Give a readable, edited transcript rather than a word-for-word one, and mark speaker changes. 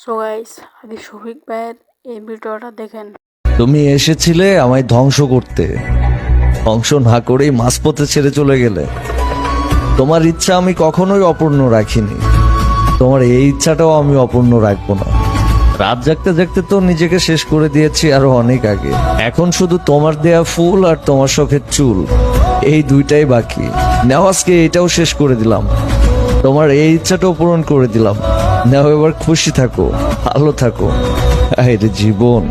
Speaker 1: So guys, আগে শফিক ভাইয়ের এই ভিডিওটা দেখেন।
Speaker 2: তুমি এসেছিলে আমায় ধ্বংস করতে, ধ্বংস না করেই মাঝপথে ছেড়ে চলে গেলে। তোমার ইচ্ছা আমি কখনোই অপূর্ণ রাখিনি, তোমার এই ইচ্ছাটাও আমি অপূর্ণ রাখবো না। রাত জাগতে জাগতে তো নিজেকে শেষ করে দিয়েছি আরো অনেক আগে। এখন শুধু তোমার দেয়া ফুল আর তোমার শখের চুল, এই দুইটাই বাকি। নাও আজকে এটাও শেষ করে দিলাম, তোমার এই ইচ্ছাটাও পূরণ করে দিলাম। নাও এবার খুশি থাকো, ভালো থাকো। আরে জীবন।